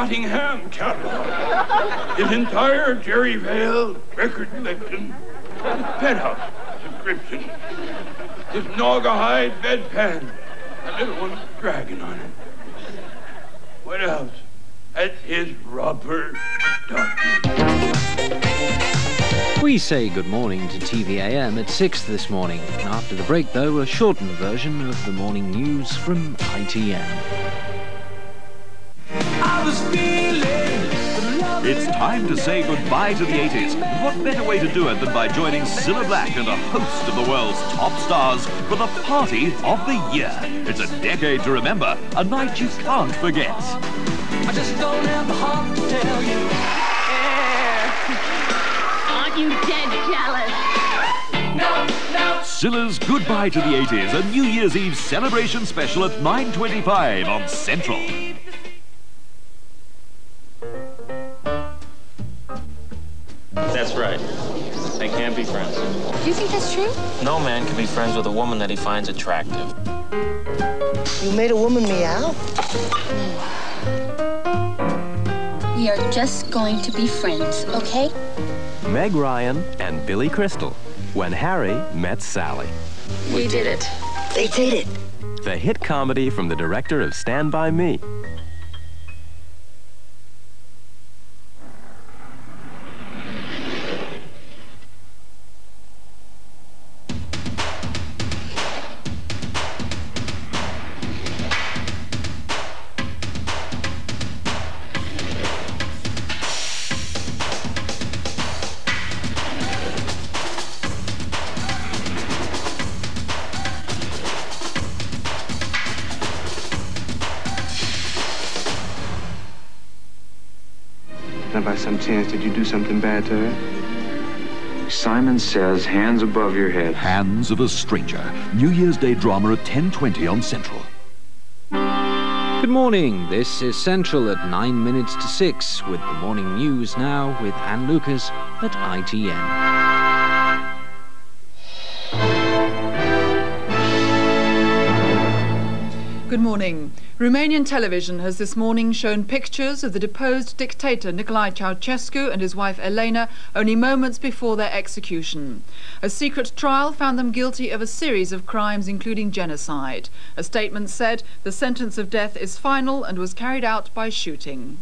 Nottingham catalog, his entire Jerry Vale record collection, his penthouse subscription, his Naugahyde bedpan, a little one with a dragon on it. What else? That's his rubber ducky. We say good morning to TVAM at 6 this morning. After the break, though, a shortened version of the morning news from ITN. It's time to say goodbye to the 80s. What better way to do it than by joining Cilla Black and a host of the world's top stars for the party of the year. It's a decade to remember, a night you can't forget. I just don't have the heart to tell you. Aren't you dead jealous? No. Cilla's Goodbye to the 80s, a New Year's Eve celebration special at 9:25 on Central. That's right. They can't be friends. Do you think that's true? No man can be friends with a woman that he finds attractive. You made a woman meow? We are just going to be friends, okay? Meg Ryan and Billy Crystal, when Harry met Sally. We did it. They did it. The hit comedy from the director of Stand By Me. Now, by some chance, did you do something bad to her? Simon Says, hands above your head. Hands of a Stranger. New Year's Day drama at 10:20 on Central. Good morning. This is Central at 9 minutes to 6 with the morning news now with Ann Lucas at ITN. Good morning. Romanian television has this morning shown pictures of the deposed dictator Nicolae Ceaucescu and his wife Elena only moments before their execution. A secret trial found them guilty of a series of crimes including genocide. A statement said the sentence of death is final and was carried out by shooting.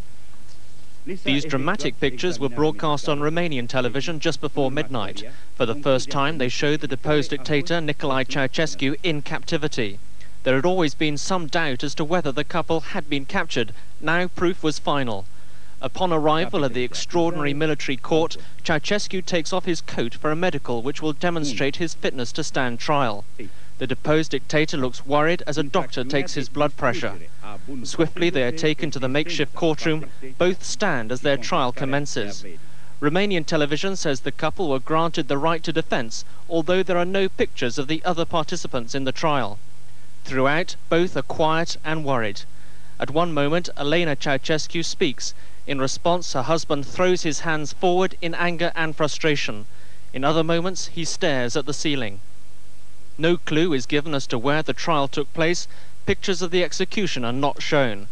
These dramatic pictures were broadcast on Romanian television just before midnight. For the first time, they showed the deposed dictator Nicolae Ceaucescu in captivity. There had always been some doubt as to whether the couple had been captured. Now proof was final. Upon arrival at the extraordinary military court, Ceaucescu takes off his coat for a medical which will demonstrate his fitness to stand trial. The deposed dictator looks worried as a doctor takes his blood pressure. Swiftly they are taken to the makeshift courtroom. Both stand as their trial commences. Romanian television says the couple were granted the right to defence, although there are no pictures of the other participants in the trial. Throughout, both are quiet and worried. At one moment, Elena Ceaucescu speaks. In response, her husband throws his hands forward in anger and frustration. In other moments, he stares at the ceiling. No clue is given as to where the trial took place. Pictures of the execution are not shown.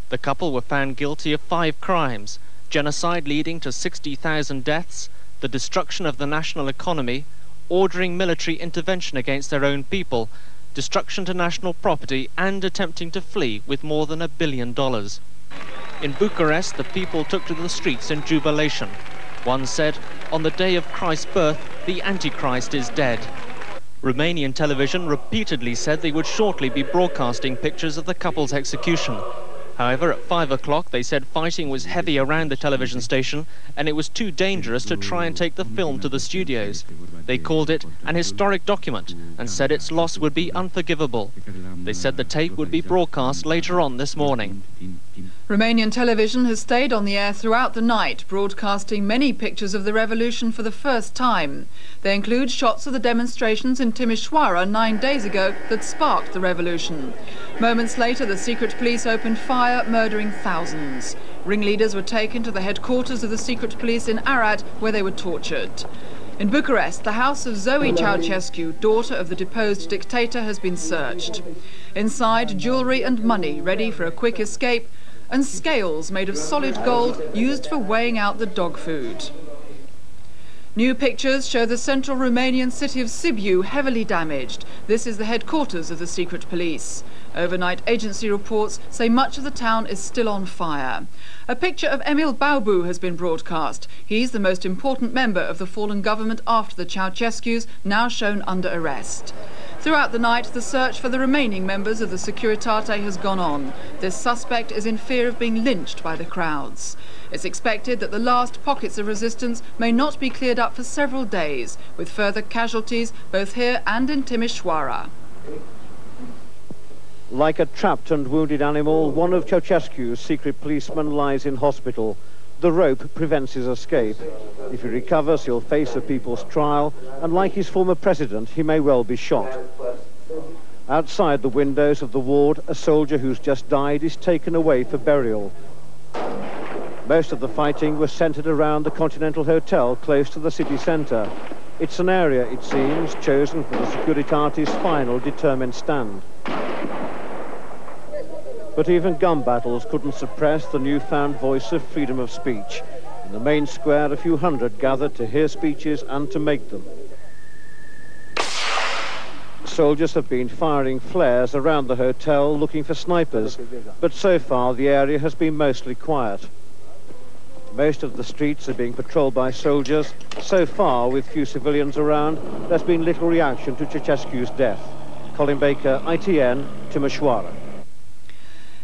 The couple were found guilty of 5 crimes: genocide leading to 60,000 deaths, the destruction of the national economy, ordering military intervention against their own people, destruction to national property, and attempting to flee with more than $1 billion. In Bucharest, the people took to the streets in jubilation. One said, "On the day of Christ's birth, the Antichrist is dead." Romanian television repeatedly said they would shortly be broadcasting pictures of the couple's execution. However, at 5 o'clock they said fighting was heavy around the television station and it was too dangerous to try and take the film to the studios. They called it an historic document and said its loss would be unforgivable. They said the tape would be broadcast later on this morning. Romanian television has stayed on the air throughout the night, broadcasting many pictures of the revolution for the first time. They include shots of the demonstrations in Timișoara 9 days ago that sparked the revolution. Moments later, the secret police opened fire, murdering thousands. Ringleaders were taken to the headquarters of the secret police in Arad, where they were tortured. In Bucharest, the house of Zoe Ceaucescu, daughter of the deposed dictator, has been searched. Inside, jewellery and money ready for a quick escape. and scales made of solid gold used for weighing out the dog food. New pictures show the central Romanian city of Sibiu heavily damaged. This is the headquarters of the secret police. Overnight agency reports say much of the town is still on fire. A picture of Emil Baubu has been broadcast. He's the most important member of the fallen government after the Ceaucescus, now shown under arrest. Throughout the night, the search for the remaining members of the Securitate has gone on. This suspect is in fear of being lynched by the crowds. It's expected that the last pockets of resistance may not be cleared up for several days, with further casualties both here and in Timișoara. Like a trapped and wounded animal, one of Ceaucescu's secret policemen lies in hospital. The rope prevents his escape. If he recovers, he'll face a people's trial, and like his former president, he may well be shot. Outside the windows of the ward, a soldier who's just died is taken away for burial. Most of the fighting was centred around the Continental Hotel close to the city centre. It's an area, it seems, chosen for the Securitate's final determined stand. But even gun battles couldn't suppress the newfound voice of freedom of speech. In the main square, a few hundred gathered to hear speeches and to make them. Soldiers have been firing flares around the hotel looking for snipers, but so far the area has been mostly quiet. Most of the streets are being patrolled by soldiers. So far, with few civilians around, there's been little reaction to Ceaucescu's death. Colin Baker, ITN, Timișoara.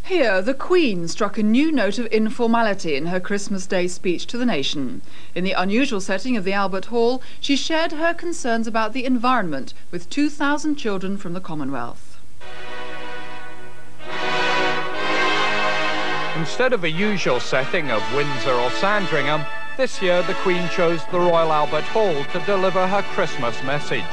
Here, the Queen struck a new note of informality in her Christmas Day speech to the nation. In the unusual setting of the Albert Hall, she shared her concerns about the environment with 2,000 children from the Commonwealth. Instead of a usual setting of Windsor or Sandringham, this year the Queen chose the Royal Albert Hall to deliver her Christmas message.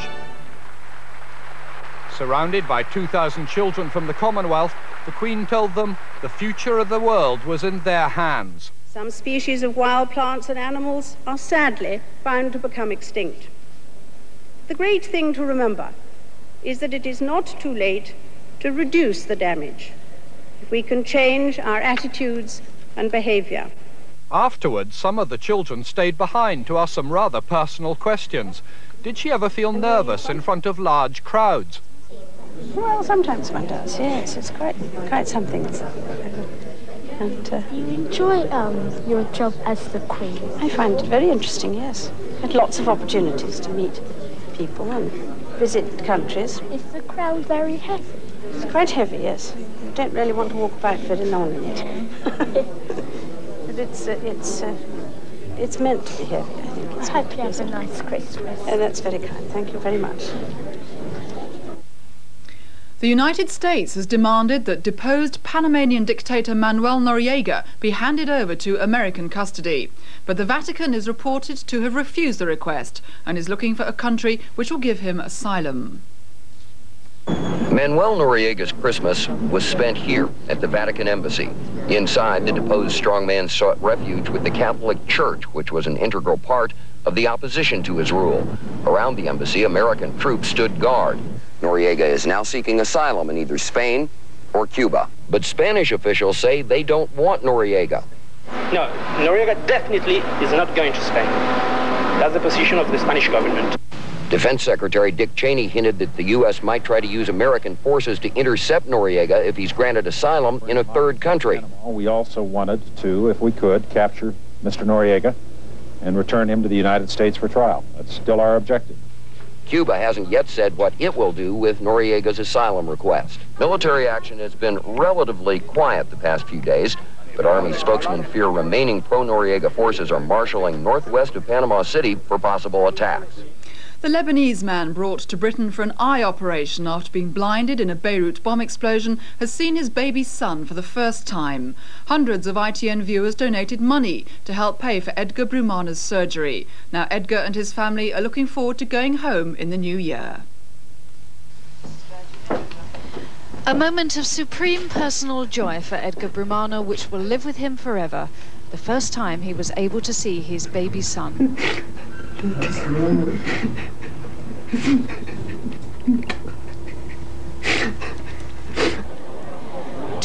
Surrounded by 2,000 children from the Commonwealth, the Queen told them the future of the world was in their hands. Some species of wild plants and animals are sadly bound to become extinct. The great thing to remember is that it is not too late to reduce the damage if we can change our attitudes and behavior. Afterwards, some of the children stayed behind to ask some rather personal questions. Did she ever feel nervous in front of large crowds? Well, sometimes one does, yes. It's quite something. And you enjoy your job as the Queen? I find it very interesting, yes. Had lots of opportunities to meet people and visit countries. Is the crown very heavy? It's quite heavy, yes. You don't really want to walk about very long in it. But it's meant to be heavy, I think. I hope you have a nice Christmas. That's very kind. Thank you very much. The United States has demanded that deposed Panamanian dictator Manuel Noriega be handed over to American custody. But the Vatican is reported to have refused the request and is looking for a country which will give him asylum. Manuel Noriega's Christmas was spent here at the Vatican Embassy. Inside, the deposed strongman sought refuge with the Catholic Church, which was an integral part of the opposition to his rule. Around the embassy, American troops stood guard. Noriega is now seeking asylum in either Spain or Cuba. But Spanish officials say they don't want Noriega. No, Noriega definitely is not going to Spain. That's the position of the Spanish government. Defense Secretary Dick Cheney hinted that the U.S. might try to use American forces to intercept Noriega if he's granted asylum in a third country. We also wanted to, if we could, capture Mr. Noriega and return him to the United States for trial. That's still our objective. Cuba hasn't yet said what it will do with Noriega's asylum request. Military action has been relatively quiet the past few days, but Army spokesmen fear remaining pro-Noriega forces are marshaling northwest of Panama City for possible attacks. The Lebanese man brought to Britain for an eye operation after being blinded in a Beirut bomb explosion has seen his baby son for the first time. Hundreds of ITN viewers donated money to help pay for Edgar Brumana's surgery. Now Edgar and his family are looking forward to going home in the new year. A moment of supreme personal joy for Edgar Brumana, which will live with him forever. The first time he was able to see his baby son.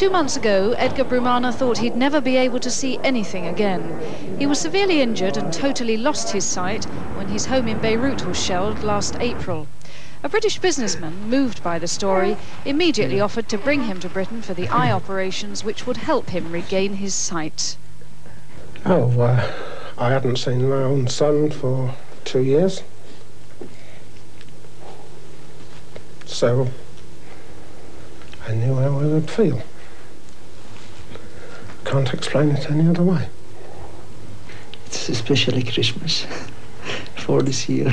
2 months ago, Edgar Brumana thought he'd never be able to see anything again. He was severely injured and totally lost his sight when his home in Beirut was shelled last April. A British businessman, moved by the story, immediately offered to bring him to Britain for the eye operations which would help him regain his sight. Oh, I hadn't seen my own son for 2 years. So I knew how I would feel. Can't explain it any other way. It's especially Christmas for this year.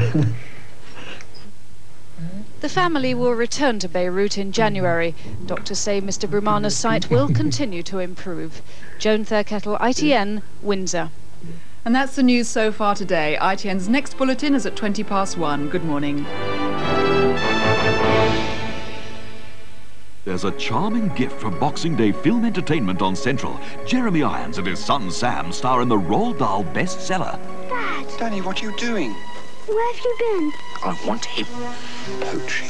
The family will return to Beirut in January. Doctors say Mr. Brumana's sight will continue to improve. Joan Thurkettle, ITN, Windsor. And that's the news so far today. ITN's next bulletin is at 1:20. Good morning. There's a charming gift for Boxing Day film entertainment on Central. Jeremy Irons and his son Sam star in the Roald Dahl bestseller. Dad! Danny, what are you doing? Where have you been? I want him. Poaching.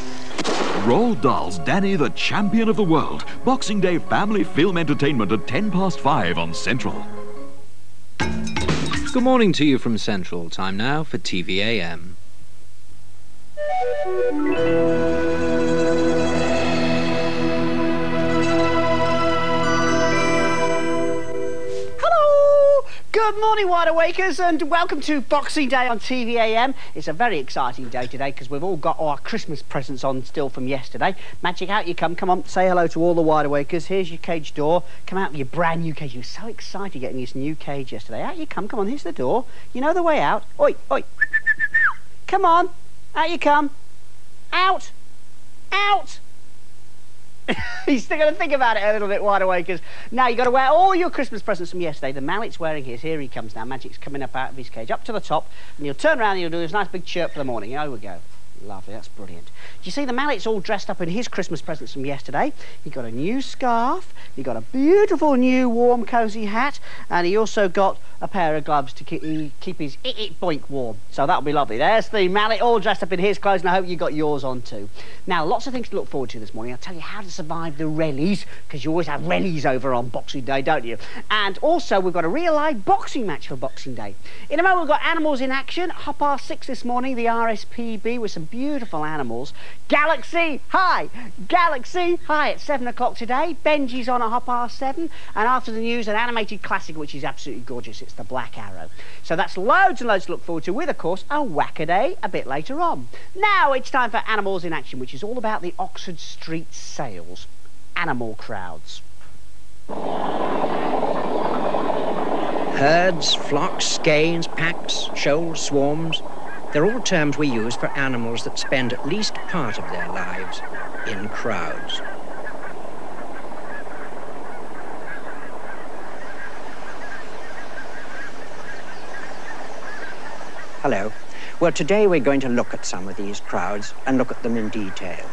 Roald Dahl's Danny, the Champion of the World. Boxing Day family film entertainment at 5:10 on Central. Good morning to you from Central. Time now for TVAM. Good morning, Wide Awakers, and welcome to Boxing Day on TVAM. It's a very exciting day today because we've all got our Christmas presents on still from yesterday. Magic, out you come. Come on, say hello to all the Wide Awakers. Here's your cage door. Come out with your brand new cage. You were so excited getting this new cage yesterday. Out you come. Come on, here's the door. You know the way out. Oi, oi. Come on. Out you come. Out. Out. He's still going to think about it a little bit, Wide Awakers. Now, you've got to wear all your Christmas presents from yesterday. The Mallet's wearing his. Here he comes now. Magic's coming up out of his cage, up to the top, and he'll turn around and he'll do his nice big chirp for the morning. Here we go. Lovely, that's brilliant. Do you see the Mallet's all dressed up in his Christmas presents from yesterday? He got a new scarf, he got a beautiful new warm cosy hat, and he also got a pair of gloves to keep his boink warm. So that'll be lovely. There's the Mallet all dressed up in his clothes, and I hope you got yours on too. Now, lots of things to look forward to this morning. I'll tell you how to survive the rallies, because you always have rallies over on Boxing Day, don't you? And also, we've got a real live boxing match for Boxing Day. In a moment, we've got animals in action. 6:30 this morning, the RSPB with some beautiful animals. Galaxy High! Galaxy High at 7 o'clock today. Benji's on at 7:30. And after the news, an animated classic, which is absolutely gorgeous. It's The Black Arrow. So that's loads and loads to look forward to, with, of course, a whack-a-day a bit later on. Now it's time for Animals in Action, which is all about the Oxford Street sales. Animal crowds. Herds, flocks, skeins, packs, shoals, swarms. They're all terms we use for animals that spend at least part of their lives in crowds. Hello. Well, today we're going to look at some of these crowds and look at them in detail.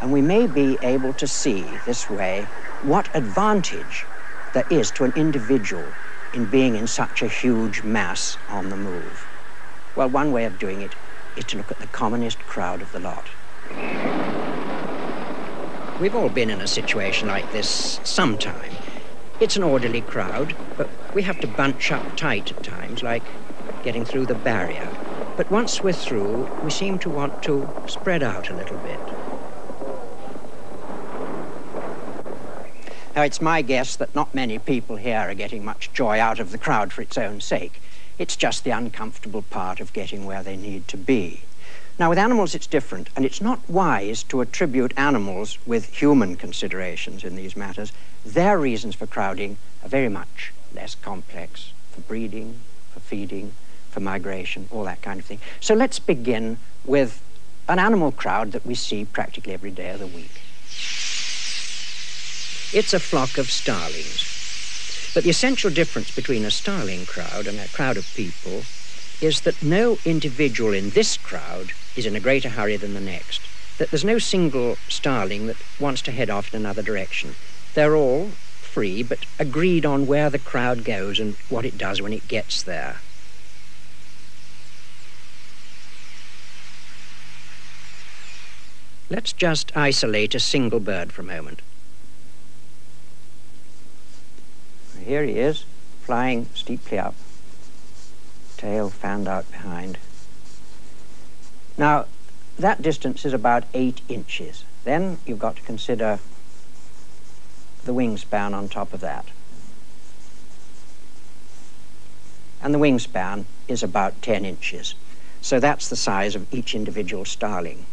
And we may be able to see this way what advantage there is to an individual in being in such a huge mass on the move. Well, one way of doing it is to look at the commonest crowd of the lot. We've all been in a situation like this sometime. It's an orderly crowd, but we have to bunch up tight at times, like getting through the barrier. But once we're through, we seem to want to spread out a little bit. Now, it's my guess that not many people here are getting much joy out of the crowd for its own sake. It's just the uncomfortable part of getting where they need to be. Now, with animals, it's different, and it's not wise to attribute animals with human considerations in these matters. Their reasons for crowding are very much less complex, for breeding, for feeding, for migration, all that kind of thing. So let's begin with an animal crowd that we see practically every day of the week. It's a flock of starlings. But the essential difference between a starling crowd and a crowd of people is that no individual in this crowd is in a greater hurry than the next. That there's no single starling that wants to head off in another direction. They're all free, but agreed on where the crowd goes and what it does when it gets there. Let's just isolate a single bird for a moment. Here he is, flying steeply up, tail fanned out behind. Now, that distance is about 8 inches. Then you've got to consider the wingspan on top of that. And the wingspan is about 10 inches. So that's the size of each individual starling.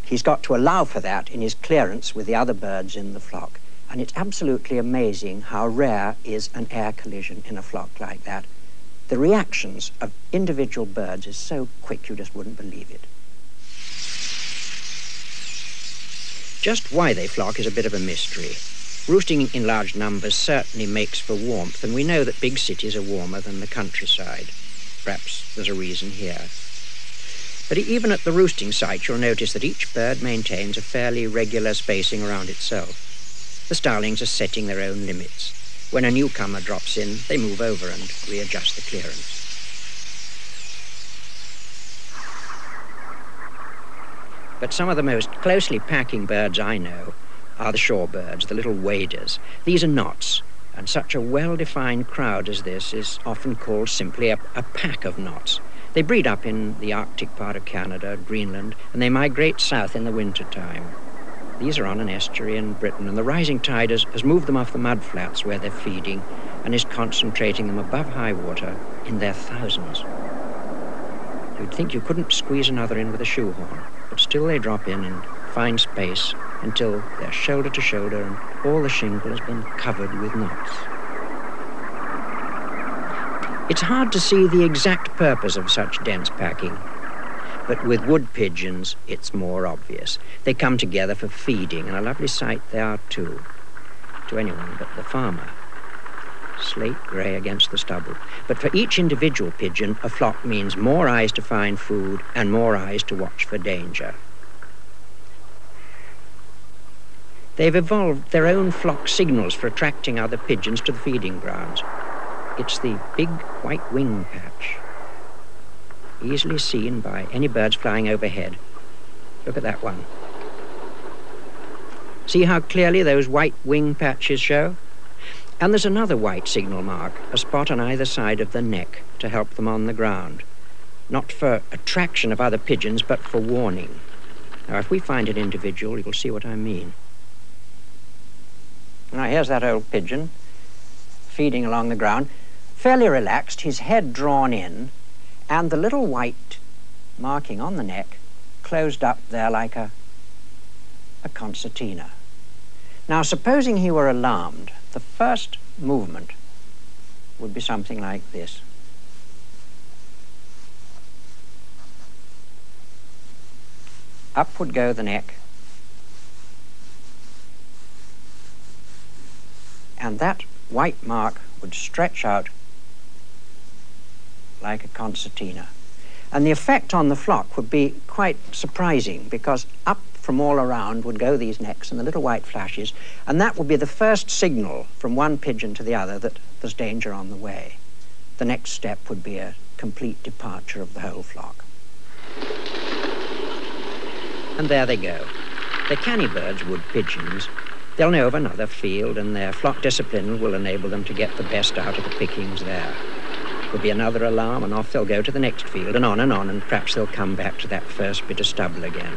He's got to allow for that in his clearance with the other birds in the flock. And it's absolutely amazing how rare is an air collision in a flock like that. The reactions of individual birds is so quick you just wouldn't believe it. Just why they flock is a bit of a mystery. Roosting in large numbers certainly makes for warmth, and we know that big cities are warmer than the countryside. Perhaps there's a reason here. But even at the roosting site, you'll notice that each bird maintains a fairly regular spacing around itself. The starlings are setting their own limits. When a newcomer drops in, they move over and readjust the clearance. But some of the most closely packing birds I know are the shorebirds, the little waders. These are knots, and such a well-defined crowd as this is often called simply a pack of knots. They breed up in the Arctic part of Canada, Greenland, and they migrate south in the winter time. These are on an estuary in Britain, and the rising tide has moved them off the mudflats where they're feeding and is concentrating them above high water in their thousands. You'd think you couldn't squeeze another in with a shoehorn, but still they drop in and find space until they're shoulder to shoulder and all the shingle has been covered with knots. It's hard to see the exact purpose of such dense packing, but with wood pigeons it's more obvious. They come together for feeding, and a lovely sight they are too, to anyone but the farmer. Slate grey against the stubble. But for each individual pigeon, a flock means more eyes to find food and more eyes to watch for danger. They've evolved their own flock signals for attracting other pigeons to the feeding grounds. It's the big white wing patch, easily seen by any birds flying overhead. Look at that one. See how clearly those white wing patches show? And there's another white signal mark, a spot on either side of the neck to help them on the ground. Not for attraction of other pigeons, but for warning. Now, if we find an individual, you'll see what I mean. Now, here's that old pigeon, feeding along the ground, fairly relaxed, his head drawn in, and the little white marking on the neck closed up there like a concertina. Now, supposing he were alarmed, the first movement would be something like this. Up would go the neck, and that white mark would stretch out like a concertina. And the effect on the flock would be quite surprising, because up from all around would go these necks and the little white flashes, and that would be the first signal from one pigeon to the other that there's danger on the way. The next step would be a complete departure of the whole flock. And there they go. They're canny birds, wood pigeons. They'll know of another field, and their flock discipline will enable them to get the best out of the pickings there. There'll be another alarm, and off they'll go to the next field, and and perhaps they'll come back to that first bit of stubble again.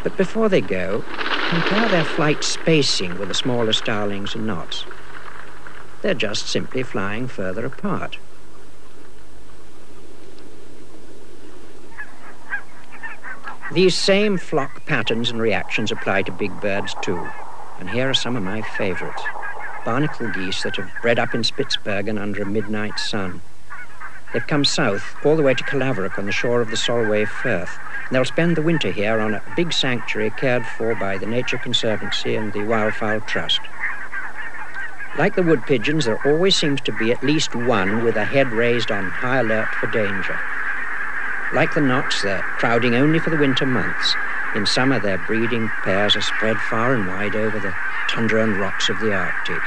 But before they go, compare their flight spacing with the smaller starlings and knots. They're just simply flying further apart. These same flock patterns and reactions apply to big birds too, and here are some of my favorites. Barnacle geese that have bred up in Spitsbergen under a midnight sun. They've come south all the way to Calaverock on the shore of the Solway Firth. And they'll spend the winter here on a big sanctuary cared for by the Nature Conservancy and the Wildfowl Trust. Like the wood pigeons, there always seems to be at least one with a head raised on high alert for danger. Like the knots, they're crowding only for the winter months. In summer, their breeding pairs are spread far and wide over the tundra and rocks of the Arctic.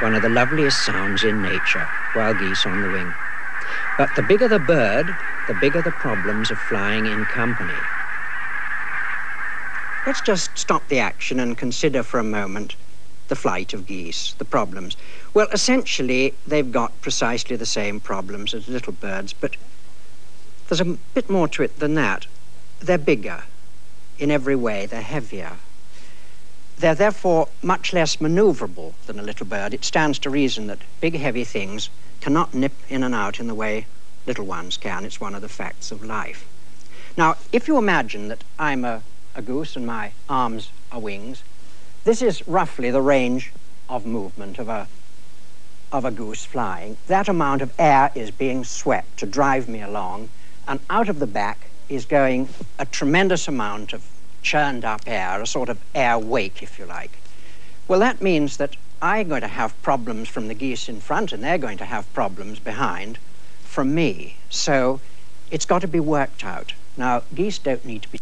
One of the loveliest sounds in nature, wild geese on the wing. But the bigger the bird, the bigger the problems of flying in company. Let's just stop the action and consider for a moment the flight of geese, the problems. Well, essentially, they've got precisely the same problems as little birds, but there's a bit more to it than that. They're bigger in every way, they're heavier. They're therefore much less maneuverable than a little bird. It stands to reason that big, heavy things cannot nip in and out in the way little ones can. It's one of the facts of life. Now, if you imagine that I'm a goose and my arms are wings, this is roughly the range of movement of a goose flying. That amount of air is being swept to drive me along, and out of the back is going a tremendous amount of churned up air, a sort of air wake, if you like. Well, that means that I'm going to have problems from the geese in front, and they're going to have problems behind from me. So it's got to be worked out. Now, geese don't need to be